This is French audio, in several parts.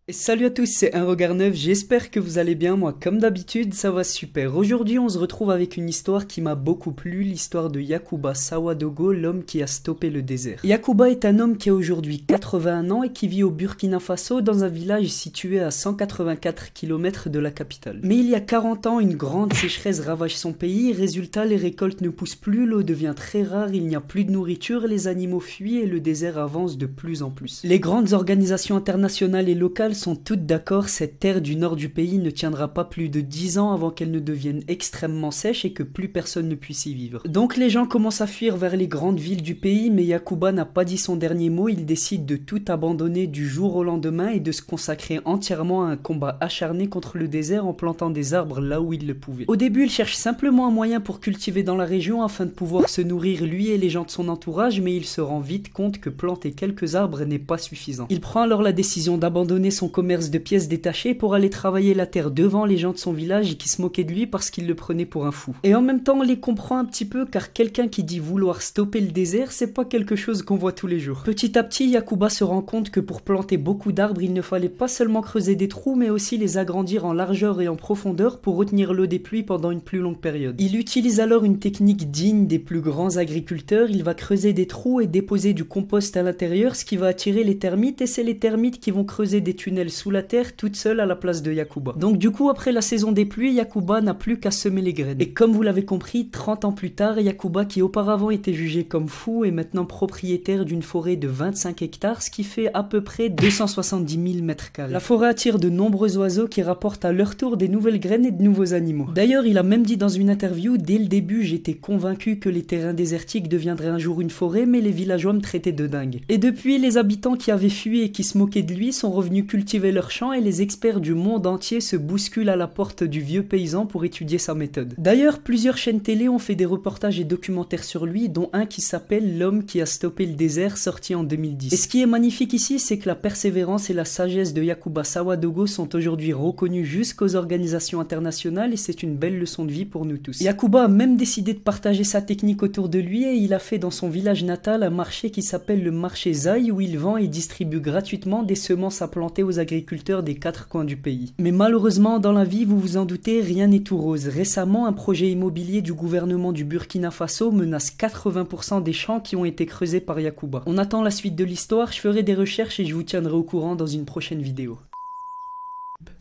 Et salut à tous, c'est Un Regard Neuf, j'espère que vous allez bien, moi comme d'habitude ça va super. Aujourd'hui on se retrouve avec une histoire qui m'a beaucoup plu, l'histoire de Yacouba Sawadogo, l'homme qui a stoppé le désert. Yacouba est un homme qui a aujourd'hui 81 ans et qui vit au Burkina Faso dans un village situé à 184 km de la capitale. Mais il y a 40 ans, une grande sécheresse ravage son pays, résultat les récoltes ne poussent plus, l'eau devient très rare, il n'y a plus de nourriture, les animaux fuient et le désert avance de plus en plus. Les grandes organisations internationales et locales sont toutes d'accord, cette terre du nord du pays ne tiendra pas plus de 10 ans avant qu'elle ne devienne extrêmement sèche et que plus personne ne puisse y vivre. Donc les gens commencent à fuir vers les grandes villes du pays, mais Yacouba n'a pas dit son dernier mot, il décide de tout abandonner du jour au lendemain et de se consacrer entièrement à un combat acharné contre le désert en plantant des arbres là où il le pouvait. Au début, il cherche simplement un moyen pour cultiver dans la région afin de pouvoir se nourrir lui et les gens de son entourage, mais il se rend vite compte que planter quelques arbres n'est pas suffisant. Il prend alors la décision d'abandonner son commerce de pièces détachées pour aller travailler la terre devant les gens de son village et qui se moquaient de lui parce qu'il le prenait pour un fou. Et en même temps on les comprend un petit peu car quelqu'un qui dit vouloir stopper le désert c'est pas quelque chose qu'on voit tous les jours. Petit à petit Yacouba se rend compte que pour planter beaucoup d'arbres il ne fallait pas seulement creuser des trous mais aussi les agrandir en largeur et en profondeur pour retenir l'eau des pluies pendant une plus longue période. Il utilise alors une technique digne des plus grands agriculteurs, il va creuser des trous et déposer du compost à l'intérieur ce qui va attirer les termites et c'est les termites qui vont creuser des tunnels sous la terre toute seule à la place de Yacouba. Donc du coup après la saison des pluies, Yacouba n'a plus qu'à semer les graines. Et comme vous l'avez compris, 30 ans plus tard, Yacouba qui auparavant était jugé comme fou est maintenant propriétaire d'une forêt de 25 hectares, ce qui fait à peu près 270 000 mètres carrés. La forêt attire de nombreux oiseaux qui rapportent à leur tour des nouvelles graines et de nouveaux animaux. D'ailleurs, il a même dit dans une interview, dès le début, j'étais convaincu que les terrains désertiques deviendraient un jour une forêt, mais les villageois me traitaient de dingue. Et depuis, les habitants qui avaient fui et qui se moquaient de lui sont revenus cultiver leurs champs et les experts du monde entier se bousculent à la porte du vieux paysan pour étudier sa méthode. D'ailleurs, plusieurs chaînes télé ont fait des reportages et documentaires sur lui, dont un qui s'appelle L'homme qui a stoppé le désert, sorti en 2010. Et ce qui est magnifique ici, c'est que la persévérance et la sagesse de Yacouba Sawadogo sont aujourd'hui reconnues jusqu'aux organisations internationales et c'est une belle leçon de vie pour nous tous. Yacouba a même décidé de partager sa technique autour de lui et il a fait dans son village natal un marché qui s'appelle le marché Zaï où il vend et distribue gratuitement des semences à planter aux agriculteurs des 4 coins du pays. Mais malheureusement, dans la vie, vous vous en doutez, rien n'est tout rose. Récemment, un projet immobilier du gouvernement du Burkina Faso menace 80% des champs qui ont été creusés par Yacouba. On attend la suite de l'histoire, je ferai des recherches et je vous tiendrai au courant dans une prochaine vidéo.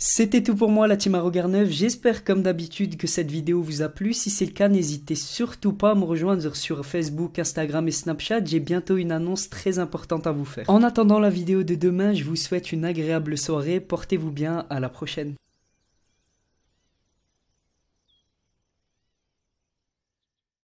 C'était tout pour moi la team Un Regard Neuf, j'espère comme d'habitude que cette vidéo vous a plu, si c'est le cas n'hésitez surtout pas à me rejoindre sur Facebook, Instagram et Snapchat, j'ai bientôt une annonce très importante à vous faire. En attendant la vidéo de demain, je vous souhaite une agréable soirée, portez-vous bien, à la prochaine.